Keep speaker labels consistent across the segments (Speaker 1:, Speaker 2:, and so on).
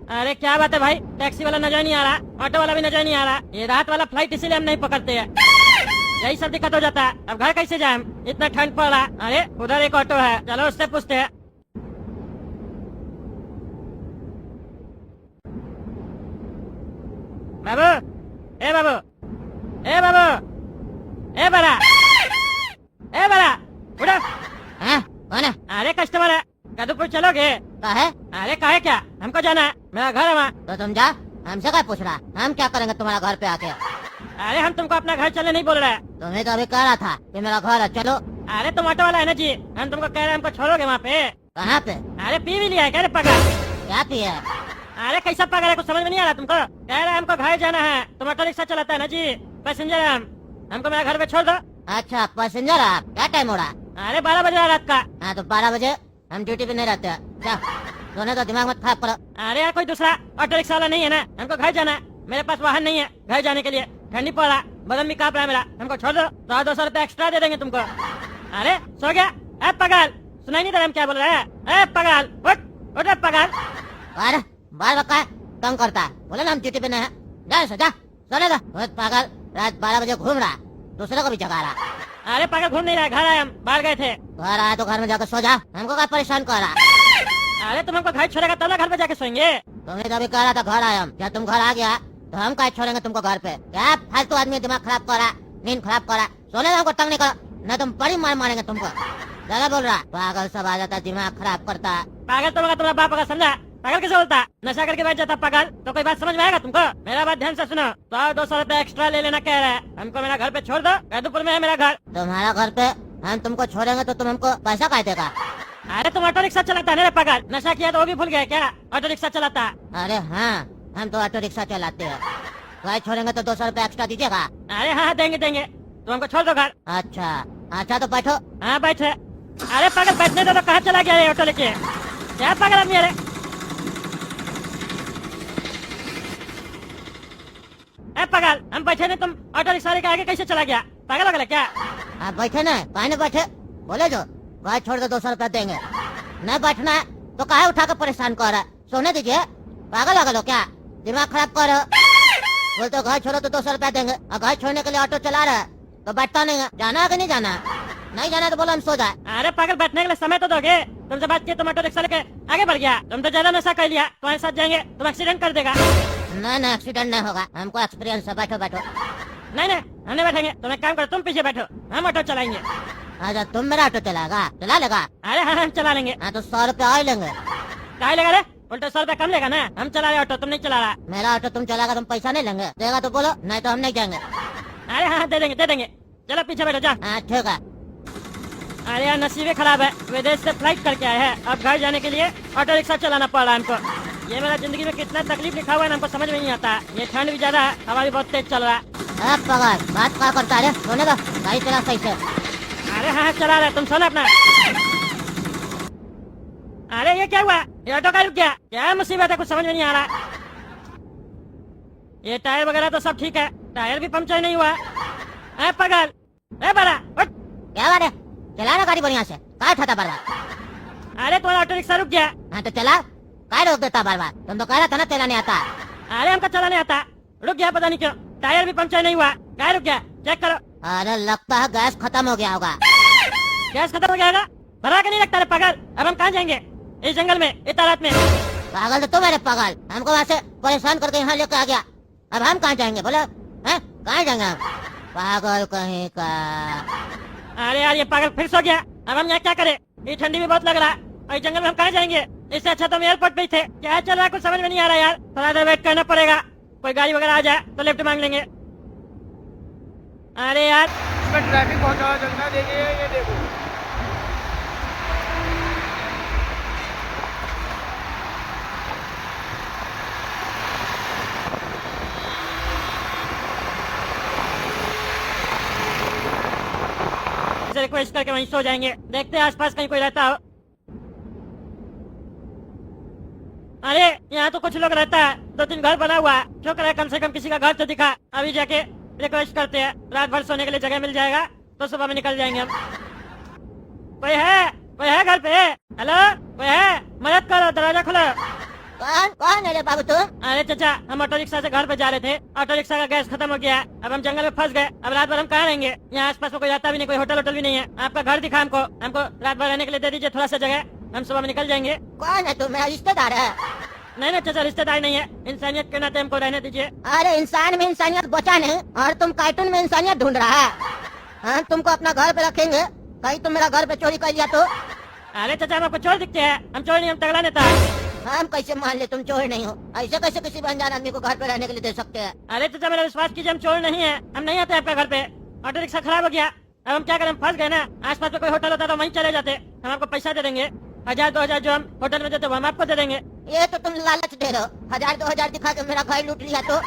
Speaker 1: अरे क्या बात है भाई, टैक्सी वाला नजर नहीं आ रहा, ऑटो वाला भी नजर नहीं आ रहा। ये रात वाला फ्लाइट इसीलिए हम नहीं पकड़ते हैं। यही सब दिक्कत हो जाता है। अब घर कैसे जाए, इतना ठंड पड़ रहा। अरे उधर एक ऑटो है, चलो उससे पूछते हैं। बाबू, ए बाबू, ए बाबू, ए बड़ा, ए बड़ा, उठो।
Speaker 2: हाँ, कौन है?
Speaker 1: अरे कस्टमर है, कदूपुर चलोगे?
Speaker 2: काहे?
Speaker 1: अरे काहे क्या, हमको जाना है, मेरा घर है वहाँ।
Speaker 2: तो तुम जा, हमसे क्या पूछ रहा? हम क्या करेंगे तुम्हारा घर पे आके?
Speaker 1: अरे हम तुमको अपना घर चलने नहीं बोल रहे हैं।
Speaker 2: तुम्हें तो अभी कह रहा था कि मेरा घर है, चलो।
Speaker 1: अरे तुम ऑटो वाला है ना जी, हम तुमको कह रहे हैं हमको छोड़ोगे वहाँ पे?
Speaker 2: कहाँ पे?
Speaker 1: अरे पी भी लिया है क्या रे पगल?
Speaker 2: क्या पिए?
Speaker 1: अरे कैसा पगल है, कुछ समझ में नहीं आ रहा तुमको? कह रहे हैं हमको घर जाना है, तुम ऑटो रिक्शा चलाता है ना जी, पैसेंजर है हम, हमको मेरा घर पे छोड़ दो।
Speaker 2: अच्छा पैसेंजर आप, क्या टाइम हो रहा?
Speaker 1: अरे 12 बज रहा है रात का।
Speaker 2: हाँ तो 12 बजे हम ड्यूटी पे नहीं रहते हैं। जा, सोने का दिमाग मत खराब करो।
Speaker 1: अरे यार कोई दूसरा ऑटो रिक्शा वाला नहीं है ना, हमको घर जाना है, मेरे पास वाहन नहीं है घर जाने के लिए, ठंडी पड़ रहा, बदन भी कांप रहा है मेरा, हमको छोड़ दो, 200 रुपए एक्स्ट्रा दे देंगे तुमको। अरे सो गया? ए पगल, सुनाई नहीं दे रहा हम क्या बोल रहे हैं? ए पगल, उठ उठ रे पगल।
Speaker 2: अरे बार बका तंग करता है, बोले ना हम ड्यूटी पे नहीं है। जा जा, सोने का पागल, रात 12 बजे घूम रहा, दूसरे को भी जगा रहा।
Speaker 1: अरे पागल घूम नहीं रहा, घर आए हम, बाहर गए थे।
Speaker 2: घर आया तो घर में जाकर सो जा, हमको क्या परेशान कर रहा?
Speaker 1: अरे तुम हमको घर छोड़ेगा तब ना घर पे जाके सोएंगे।
Speaker 2: तुमने तो अभी कह रहा था घर आया हम, क्या तुम घर आ गया तो हम क्या छोड़ेंगे तुमको घर पे? क्या फालतू आदमी दिमाग खराब कर रहा, नींद खराब कर रहा, सोने का हमको तंग नहीं करो, नहीं तुम बड़ी मार मारेंगे तुमको। ज्यादा बोल रहा, पागल सब आ जाता, दिमाग खराब करता।
Speaker 1: पागल तो तुम्हारा बाप अगर समझा, पागल कैसे बोलता? नशा करके बैठ जाता पागल, तो कोई बात समझ में आएगा तुमको? मेरा बात ध्यान से सुनो, 200 रुपए एक्स्ट्रा ले लेना कह रहा है, हमको मेरा घर पे छोड़ दो, कदूपुर में है मेरा घर।
Speaker 2: तुम्हारा घर पे हम तुमको छोड़ेंगे तो तुम हमको पैसा क्या देगा?
Speaker 1: अरे तुम ऑटो रिक्शा चलाता है ना रे पागल, नशा किया तो वो भी भूल गया क्या? ऑटो रिक्शा चलाता।
Speaker 2: अरे हाँ, हम तो ऑटो रिक्शा चलाते हैं, घर छोड़ेंगे तो 200 रुपए एक्स्ट्रा दीजिएगा?
Speaker 1: अरे हाँ देंगे देंगे, तुम हमको छोड़ दो घर।
Speaker 2: अच्छा अच्छा तो बैठो।
Speaker 1: हाँ बैठे। अरे पागल बैठने दो, तो कहाँ चला गया रे ऑटो लेके? क्या पागल आदमी है रे? ए पागल, हम बैठे नहीं, तुम ऑटो रिक्शा लेके आगे कैसे चला गया? पागल हो गया क्या?
Speaker 2: आप बैठे ना, काहे नहीं बैठे? बोले जो घर छोड़ दो 200 रुपया देंगे, नहीं बैठना है तो काहे उठा कर परेशान कर रहा है? सोने दीजिए, पागल हो क्या? दिमाग खराब कर रहे हो? बोलते घर छोड़ो तो 200 रुपया देंगे, और घर छोड़ने के लिए ऑटो चला रहा है तो बैठता नहीं है। जाना है कि नहीं जाना? नहीं जाना तो बोलो हम सो जाए।
Speaker 1: अरे पागल बैठने के लिए समय तो दोगे, तुमसे बात किए तुम ऑटो रिक्शा लेके आगे बढ़ गया, तुम तो ज्यादा नशा कर लिया, तुम्हारे साथ जाएंगे तुम एक्सीडेंट कर देगा।
Speaker 2: नहीं एक्सीडेंट नहीं होगा, हमको एक्सपीरियंस है, बैठो बैठो।
Speaker 1: नहीं नहीं हम नहीं बैठेंगे, तुम एक काम करो, तुम पीछे बैठो, हम ऑटो चलाएंगे।
Speaker 2: अच्छा तुम मेरा ऑटो चलाएगा? चला लेगा?
Speaker 1: अरे हाँ हम चला लेंगे।
Speaker 2: हाँ तो 100 रुपया और लेंगे।
Speaker 1: क्या लेगा रे? उल्टा 100 रुपया कम लेगा ना, हम चला रहे ऑटो, तुम नहीं चला रहा।
Speaker 2: मेरा ऑटो तुम चलाएगा, तुम पैसा नहीं लेंगे? देगा तो बोलो, नहीं तो हम नहीं जाएंगे।
Speaker 1: अरे हाँ दे देंगे दे देंगे, चलो पीछे बैठो जा।
Speaker 2: हाँ ठीक है।
Speaker 1: अरे यार नसीबे खराब है, विदेश से फ्लाइट करके आए हैं, अब घर जाने के लिए ऑटो रिक्शा चलाना पड़ रहा है हमको। ये मेरा जिंदगी में कितना तकलीफ लिखा हुआ है हमको समझ में नहीं आता। ये ठंड भी ज्यादा है, हवा भी बहुत तेज चल रहा है।
Speaker 2: पगार बात क्या करता है? सोने का गाड़ी चला सही से।
Speaker 1: अरे हाँ चला रहा है, तुम सुनो अपना। अरे ये क्या हुआ, ये ऑटो का रुक गया, क्या मुसीबत है, कुछ समझ में नहीं आ रहा। ये टायर वगैरह तो सब ठीक है, टायर भी पंचर नहीं हुआ। ए पगल, ए बड़ा उठ।
Speaker 2: क्या बात है? चला ना गाड़ी बढ़िया से, क्या उठाता बार बार?
Speaker 1: अरे तुम्हारा ऑटो रिक्शा रुक गया।
Speaker 2: हाँ तो चला, क्या रोक देता बार बार? तुम तो कह रहा था ना चलाने आता।
Speaker 1: अरे हमको चलाने आता, रुक गया पता नहीं क्यों, टायर भी पंचर नहीं हुआ, क्या रुक गया, चेक करो।
Speaker 2: अरे लगता है गैस खत्म हो गया होगा।
Speaker 1: गैस खत्म हो गया होगा? भरा के नहीं लगता रे पागल, अब हम कहाँ जाएंगे इस जंगल में इतना रात में?
Speaker 2: पागल तो तुम मेरे पागल, हमको वहाँ से परेशान करके यहाँ लेकर आ गया, अब हम कहाँ जाएंगे बोलो? हैं कहाँ जाएंगे हम? पागल कहीं का।
Speaker 1: अरे यार ये पागल फिर सो गया, अब हम यहाँ क्या करें? ये ठंडी भी बहुत लग रहा है, और इस जंगल में हम कहाँ जाएंगे? इससे अच्छा तो हम एयरपोर्ट पे ही थे। क्या चल रहा है कुछ समझ में नहीं आ रहा यार, थोड़ा देर वेट करना पड़ेगा, कोई गाड़ी वगैरह आ जाए तो लिफ्ट मांग लेंगे। अरे यार
Speaker 3: ट्रैफिक बहुत ज्यादा चल रहा है, देखिए ये देखो।
Speaker 1: रिक्वेस्ट करके वहीं सो जाएंगे, देखते हैं आसपास कहीं कोई रहता हो। अरे यहाँ तो कुछ लोग रहता है, 2-3 घर बना हुआ है, शुक्र है कम से कम किसी का घर तो दिखा। अभी जाके रिक्वेस्ट करते हैं, रात भर सोने के लिए जगह मिल जाएगा तो सुबह में निकल जाएंगे हम। कोई है घर पे? हेलो कोई है? मदद करो, दरवाजा खोलो।
Speaker 2: कौन कौन है रे बाबू तुम?
Speaker 1: अरे चाचा, हम ऑटो रिक्शा से घर पे जा रहे थे, ऑटो रिक्शा का गैस खत्म हो गया है। अब हम जंगल में फंस गए। अब रात भर हम कहाँ रहेंगे? यहाँ आसपास में कोई रहता भी नहीं, कोई होटल भी नहीं है। आपका घर दिखा हमको रात भर रहने के लिए दे दीजिए थोड़ा सा जगह, हम सुबह में निकल जाएंगे।
Speaker 2: कौन है तू? मेरा रिश्तेदार है?
Speaker 1: नहीं नहीं चाचा, रिश्तेदार नहीं है, इंसानियत के नाते हमको रहने दीजिए।
Speaker 2: अरे इंसान में इंसानियत बचा नहीं और तुम कार्टून में इंसानियत ढूंढ रहा है। हम तुमको अपना घर पे रखेंगे, कहीं तुम मेरा घर पे चोरी कर लिया तो?
Speaker 1: अरे चाचा, हम आपको चोर दिखते हैं? हम चोर नहीं, हम तगड़ा नेता।
Speaker 2: हम कैसे मान ले तुम चोर नहीं हो? ऐसे कैसे किसी भी अनजान आदमी को घर पे रहने के लिए दे सकते हैं?
Speaker 1: अरे चाचा, मेरा विश्वास कीजिए, हम चोर नहीं है, हम नहीं आते आपका घर पे। ऑटो रिक्शा खराब हो गया, अब हम क्या करें? हम फंस गए ना। आसपास में कोई होटल होता तो वहीं चले जाते। हम आपको पैसा दे देंगे, 1000-2000 जो हम होटल में देते वो हम आपको दे देंगे।
Speaker 2: ये तो तुम लालच दे रहे हो। 1000-2000 दिखा के मेरा घर लूट लिया तो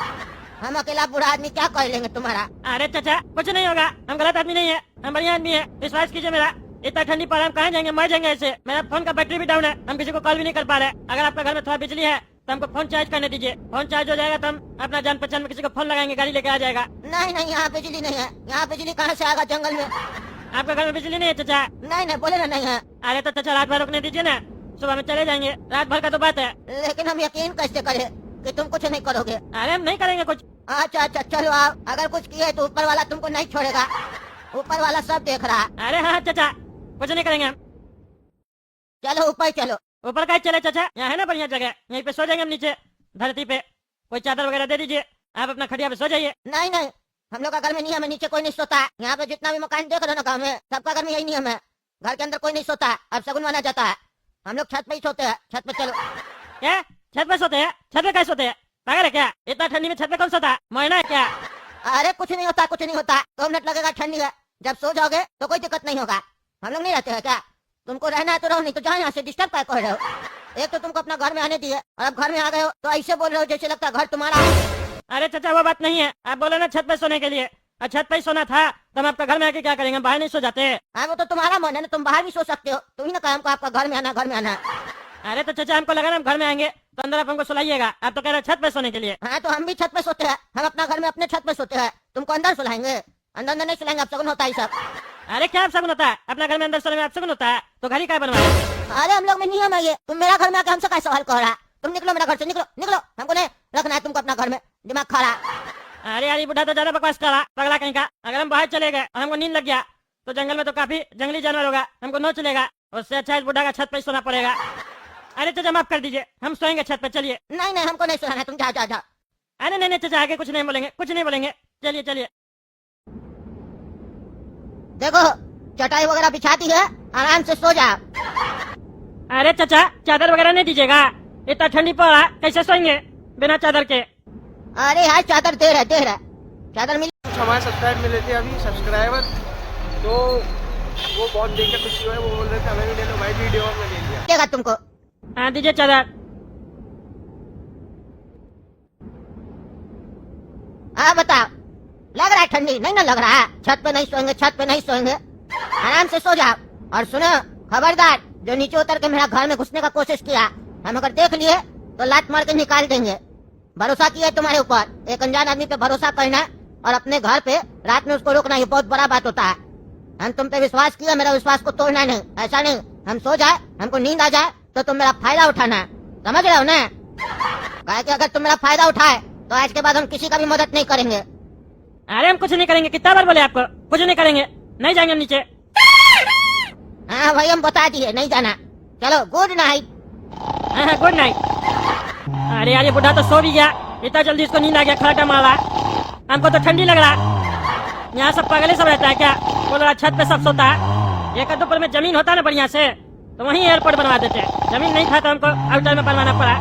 Speaker 2: हम अकेला बुरा आदमी क्या कर लेंगे तुम्हारा?
Speaker 1: अरे चाचा, कुछ नहीं होगा, हम गलत आदमी नहीं है, हम बढ़िया आदमी है, विश्वास कीजिए मेरा। इतना ठंडी पर हम कहाँ जाएंगे? मर जाएंगे ऐसे। मेरा फोन का बैटरी भी डाउन है, हम किसी को कॉल भी नहीं कर पा रहे। अगर आपका घर में थोड़ा बिजली है तो हमको फोन चार्ज करने दीजिए। फोन चार्ज हो जाएगा तो हम अपना जान पहचान में किसी को फोन लगाएंगे, गाड़ी लेके आ जाएगा।
Speaker 2: नहीं नहीं, यहाँ बिजली नहीं है। यहाँ बिजली कहाँ से आएगा जंगल में?
Speaker 1: आपके घर में बिजली नहीं है चाचा?
Speaker 2: नहीं नहीं, बोले ना नहीं है।
Speaker 1: अरे तो चाचा, रात भर रुकने दीजिए ना, सुबह में चले जाएंगे। रात भर का तो बात है।
Speaker 2: लेकिन हम यकीन कैसे करें कि तुम कुछ नहीं करोगे?
Speaker 1: अरे हम नहीं करेंगे कुछ।
Speaker 2: अच्छा अच्छा, चलो आओ। अगर कुछ किए तो ऊपर वाला तुमको नहीं छोड़ेगा, ऊपर वाला सब देख रहा है।
Speaker 1: अरे हाँ चाचा, कुछ नहीं करेंगे हम।
Speaker 2: चलो ऊपर चलो।
Speaker 1: ऊपर का चले चाचा, यहाँ है ना बढ़िया जगह, यहीं पे सो जाएंगे हम नीचे धरती पे। कोई चादर वगैरह दे दीजिए, आप अपना खटिया पे सो जाइए।
Speaker 2: नहीं नहीं, हम लोग का घर में नियम है, नीचे कोई नहीं सोता है। यहाँ पे जितना भी मकान देख रहे हो ना गाँव में, सबका घर में यही नियम है। घर के अंदर कोई नहीं सोता है, अब शगुन माना जाता है। हम लोग छत पे ही सोते हैं। छत पे चलो।
Speaker 1: क्या छत पे सोते हैं? छत पे कैसे सोते हैं? पागल है क्या? इतना ठंडी में छत पे कौन सोता है? मोहना है क्या?
Speaker 2: अरे कुछ नहीं होता, कुछ नहीं होता। 2 मिनट लगेगा, ठंडी है। जब सो जाओगे तो कोई दिक्कत नहीं होगा। हम लोग नहीं रहते हैं क्या? तुमको रहना है तो रहो, नहीं तो जहाँ यहाँ से डिस्टर्ब क्या कर रहे हो? एक तो तुमको अपना घर में आने दिए और अब घर में आ गए हो तो ऐसे बोल रहे हो जैसे लगता है घर तुम्हारा है।
Speaker 1: अरे चाचा, वो बात नहीं है। आप बोले ना छत पे सोने के लिए, और छत पे ही सोना था तो हम आपका घर में आके क्या करेंगे? बाहर नहीं सो जाते?
Speaker 2: हाँ, वो तो तुम्हारा मन है ना, तुम बाहर भी सो सकते हो। तुम ही ना कहा हमको आपका घर में आना, घर में आना।
Speaker 1: अरे तो चाचा, हमको लगा ना हम घर में आएंगे तो अंदर आप हमको सुलाइएगा, आप तो कह रहे छत पे सोने के लिए।
Speaker 2: हाँ, तो हम भी छत पे सोते हैं। हम अपना घर में अपने छत पे सोते हैं। तुमको अंदर सुलाएंगे? अंदर अंदर नहीं सुलाएंगे, अब शगुन होता है सब।
Speaker 1: अरे क्या आप शगुन होता है? अपना घर में अंदर सोने में आप शगुन होता है तो घर ही क्या बनवाए?
Speaker 2: अरे हम लोग में नियम है ये। तुम मेरा घर में आके हमसे क्या सवाल कर रहा है? तुम निकलो मेरा घर से, निकलो निकलो। हमको नहीं रखना है तुमको अपना घर में, दिमाग खा रहा है।
Speaker 1: अरे यार, ये बुढ़ा तो ज्यादा बकवास कर रहा, पगला कहीं का। अगर हम बाहर चले गए और हमको नींद लग गया तो जंगल में तो काफी जंगली जानवर होगा, हमको नोच लेगा। उससे अच्छा इस बुढ़ा का छत पे ही सोना पड़ेगा। अरे चाचा, माफ कर दीजिए, हम सोएंगे छत पे, चलिए।
Speaker 2: नहीं नहीं, हमको नहीं सुनाना है, तुम जाओ जाओ जाओ।
Speaker 1: अरे नहीं नहीं चाचा, आगे कुछ नहीं बोलेंगे, कुछ नहीं बोलेंगे, चलिए चलिए।
Speaker 2: देखो चटाई वगैरह बिछा दी है, आराम से सो जाओ।
Speaker 1: अरे चाचा, चादर वगैरह नहीं दीजिएगा, इतना ठंडी पड़ रहा है, कैसे सोएंगे बिना चादर के?
Speaker 2: अरे यार चादर दे रहा चादर मिल।
Speaker 3: हमारे सब्सक्राइब मिले थे अभी सब्सक्राइबर, तो वो बहुत देख के खुशी हुए। वो बोल रहे थे हमें भी ले लो भाई, वीडियो हमने ले लिया।
Speaker 2: देगा तुमको।
Speaker 1: हाँ दीजिए चादर।
Speaker 2: हाँ बताओ, लग रहा है ठंडी? नहीं ना लग रहा है। छत पे नहीं सोएंगे, छत पे नहीं सोएंगे, आराम से सो जाओ। और सुनो खबरदार, जो नीचे उतर के मेरा घर में घुसने का कोशिश किया, हम अगर देख लिए तो लात मार के निकाल देंगे। भरोसा किया है तुम्हारे ऊपर, एक अनजान आदमी पे भरोसा करना और अपने घर पे रात में उसको रोकना, ये बहुत बड़ा बात होता है। हम तुम पे विश्वास किया, मेरा विश्वास को तोड़ना नहीं। ऐसा नहीं हम सो जाए, हमको नींद आ जाए तो तुम मेरा फायदा उठाना, समझ रहे हो ना? कहे कि अगर तुम मेरा फायदा उठाए तो आज के बाद हम किसी का भी मदद नहीं करेंगे।
Speaker 1: अरे हम कुछ नहीं करेंगे, कितना बार बोले आपको, कुछ नहीं करेंगे, नहीं जाएंगे नीचे।
Speaker 2: हाँ भाई, हम बता दिए नहीं जाना। चलो गुड नाइट।
Speaker 1: हाँ गुड नाइट। अरे यार, ये बुढ़ा तो सो भी गया, इतना जल्दी इसको नींद आ गया, खराटा मारा। हमको तो ठंडी लग रहा। यहाँ सब पागले सब रहता है क्या? बोल रहा छत पे सब सोता है। एक अदोपुर में जमीन होता ना बढ़िया से तो वहीं एयरपोर्ट बनवा देते। जमीन नहीं था तो हमको आउटर में बनवाना पड़ा।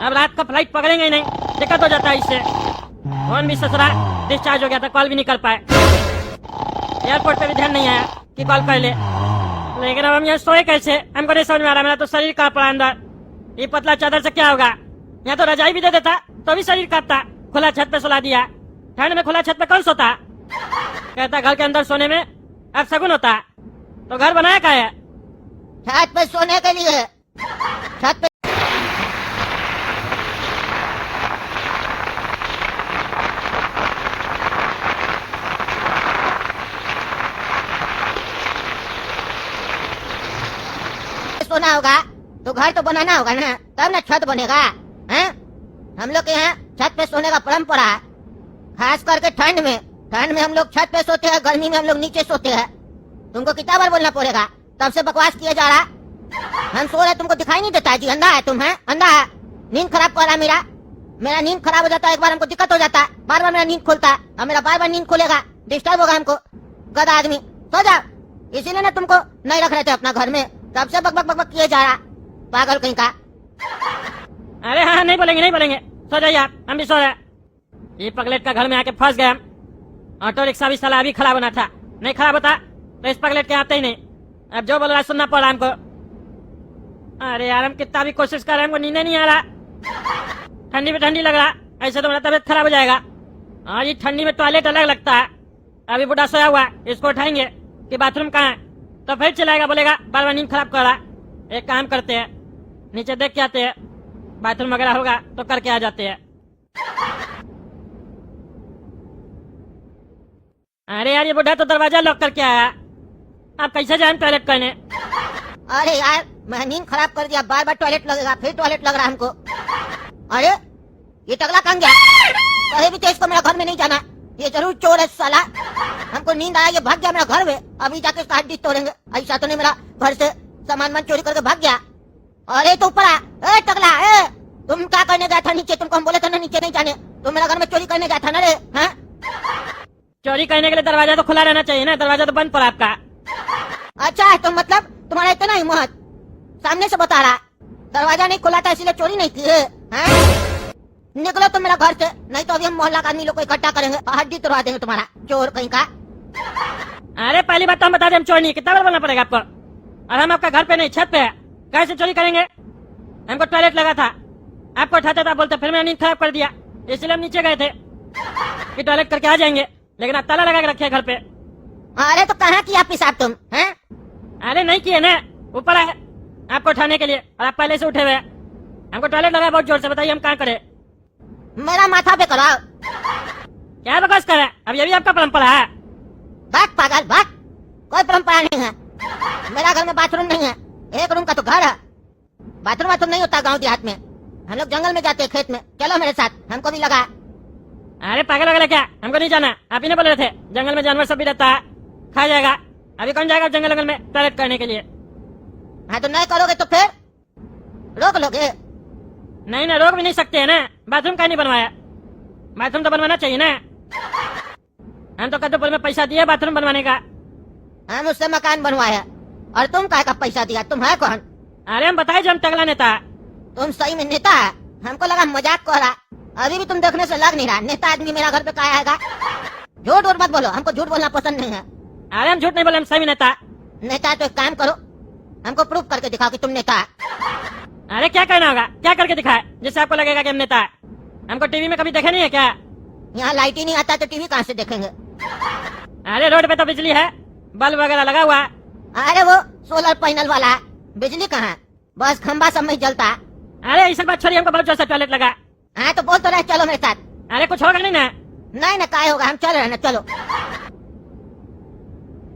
Speaker 1: अब रात का फ्लाइट पकड़ेंगे ही नहीं, दिक्कत हो जाता है इससे। फोन भी ससुरा डिस्चार्ज हो गया था, कॉल भी नहीं कर पाए। एयरपोर्ट पे भी ध्यान नहीं आया कि कॉल कर ले। लेकिन अब हम यहाँ सोए कैसे, हमको नहीं समझ में आ रहा। मेरा तो शरीर कांप पड़ा अंदर, ये पतला चादर से क्या होगा? यहाँ तो रजाई भी दे देता तो भी शरीर कांपता। खुला छत पे सुला दिया, ठंड में खुला छत पे कौन सोता? कहता घर के अंदर सोने में अब शगुन होता, तो घर बनाया क्या है?
Speaker 2: छत पे सोने के लिए, छत पे। सोना होगा तो घर तो बनाना होगा ना, तब ना छत बनेगा। हैं? हम लोग के यहाँ छत पे सोने का परंपरा है, खास करके ठंड में। ठंड में हम लोग छत पे सोते हैं, गर्मी में हम लोग नीचे सोते हैं। तुमको कितना बार बोलना पड़ेगा? तब से बकवास किया जा रहा। हम सो रहे, तुमको दिखाई नहीं देता है जी? अंधा है तुम? है अंधा है? नींद खराब कर रहा मेरा नींद खराब हो जाता है, एक बार हमको दिक्कत हो जाता है, बार बार मेरा नींद खुलता है, अब मेरा बार बार नींद खुलेगा, डिस्टर्ब होगा हमको। गधा आदमी, सो जाओ। इसीलिए ना तुमको नहीं रख रहे थे अपना घर में, तब से बक बक बक बक किए जा रहा, पागल कहीं का।
Speaker 1: अरे हाँ, नहीं बोलेंगे नहीं बोलेंगे, सो जाइए आप, हम भी सो रहे। ये पगलेट का घर में आके फंस गए हम। ऑटो रिक्शा भी साला अभी खराब होना था, नहीं खराब होता तो इस पगलेट के आते ही नहीं। अब जो बोल रहा है सुनना पड़ रहा हमको। अरे यार, हम कितना भी कोशिश कर रहे हैं, हमको नींद नहीं आ रहा। ठंडी में ठंडी लग रहा, ऐसे तो मेरा तबियत खराब हो जाएगा। और ये ठंडी में टॉयलेट अलग लगता है। अभी बुढ़ा सोया हुआ है, इसको उठाएंगे कि बाथरूम कहाँ है, तो फिर चलाएगा, बोलेगा बार बार नींद खराब कर रहा। एक काम करते हैं, नीचे देख के आते हैं, बाथरूम वगैरह होगा तो करके आ जाते हैं। अरे यार, ये बुढ़ा तो दरवाजा लॉक करके आया, आप कैसे जाए टॉयलेट करने?
Speaker 2: अरे यार, मैं नींद खराब कर दिया, बार बार टॉयलेट लगेगा, फिर टॉयलेट लग रहा हमको। अरे ये टगला कहाँ गया? कहीं भी तेज को मेरा घर में नहीं जाना, ये जरूर चोर है साला। हमको नींद आया, ये भाग गया मेरा घर में, अभी जाके इसका हड्डी तोड़ेंगे। ऐसा तो नहीं मेरा घर से सामान चोरी करके भाग गया। अरे तो ऊपर आ, ए टगला, ए तुम क्या करने गया था नीचे? तुमको हम बोले थे ना नीचे नहीं जाने, तुम मेरा घर में चोरी करने गया था ना रे? हाँ?
Speaker 1: चोरी करने के लिए दरवाजा तो खुला रहना चाहिए ना, दरवाजा तो बंद पड़ा आपका।
Speaker 2: अच्छा है, तो मतलब तुम्हारा इतना हिम्मत, सामने से बता रहा दरवाजा नहीं खुला था इसलिए चोरी नहीं की है? निकलो तुम मेरा घर से, नहीं तो अभी हम मोहल्ला का आदमी लोग को इकट्ठा करेंगे, हड्डी तोड़वा देंगे तुम्हारा, चोर कहीं का।
Speaker 1: अरे पहली बात तो हम बता दें, हम चोर नहीं, कितना बार बोलना पड़ेगा आपको? और हम आपका घर पे नहीं, छत पे है, कैसे चोरी करेंगे? हमको टॉयलेट लगा था, आपको उठाते था, बोलते, फिर मैंने नींद खराब कर दिया, इसलिए हम नीचे गए थे कि टॉयलेट करके आ जाएंगे, लेकिन आप ताला लगा के रखे घर पे।
Speaker 2: अरे तो कहाँ किया पेशाब तुम? हैं?
Speaker 1: अरे नहीं किए ना, ऊपर है आपको उठाने के लिए, और आप पहले से उठे हुए हैं। हमको टॉयलेट लगा बहुत जोर से, बताइए हम कहाँ करें?
Speaker 2: मेरा माथा पे कराओ।
Speaker 1: क्या बकवास कर रहे हैं? अब ये भी आपका परंपरा है?
Speaker 2: भाग पागल भाग, कोई परंपरा नहीं है। मेरा घर में बाथरूम नहीं है, एक रूम का तो घर है, बाथरूम नहीं होता गाँव देहात में। हम लोग जंगल में जाते हैं, खेत में, चलो मेरे साथ, हमको भी लगा।
Speaker 1: अरे पागल वगैरह क्या, हमको नहीं जाना, आप ही ने बोल रहे थे जंगल में जानवर सब भी रहता है, खा जाएगा। अभी कौन जाएगा जंगल में टॉयलेट करने के लिए?
Speaker 2: हाँ तो नहीं करोगे तो फिर रोक लोगे?
Speaker 1: नहीं ना, रोक भी नहीं सकते है ना, बाथरूम का नहीं बनवाया, बाथरूम तो बनवाना चाहिए ना। हम तो कद्दूपुर में पैसा दिया बाथरूम बनवाने का।
Speaker 2: हम उससे मकान बनवाया, और तुम काय का पैसा दिया? तुम है कौन?
Speaker 1: अरे हम बताए जो हम टगला नेता है।
Speaker 2: तुम सही में नेता है? हमको लगा मजाक कर रहा, अभी भी तुम देखने से लग नहीं रहा नेता आदमी मेरा घर पे कहाँ आएगा। झूठ और मत बोलो, हमको झूठ बोलना पसंद नहीं है।
Speaker 1: अरे हम झूठ नहीं बोले, हम सही नेता।
Speaker 2: नेता तो एक काम करो, हमको प्रूफ करके दिखाओ कि तुम नेता है।
Speaker 1: अरे क्या करना होगा, क्या करके दिखाए जिससे आपको लगेगा कि हम नेता है? हमको टीवी में कभी देखा नहीं है क्या?
Speaker 2: यहाँ लाइट ही नहीं आता तो टीवी कहाँ से देखेंगे?
Speaker 1: अरे रोड पे तो बिजली है, बल्ब वगैरह लगा हुआ है।
Speaker 2: अरे वो सोलर पैनल वाला है, बिजली कहाँ है? बस खंबा सब में जलता है।
Speaker 1: अरे ऐसा बात छोड़िए, हमको बहुत जोर से टॉयलेट लगा।
Speaker 2: हाँ तो बोल तो रहे, चलो मेरे साथ।
Speaker 1: अरे कुछ होगा नहीं ना?
Speaker 2: नहीं ना, काय होगा, हम चल रहे हैं ना, चलो।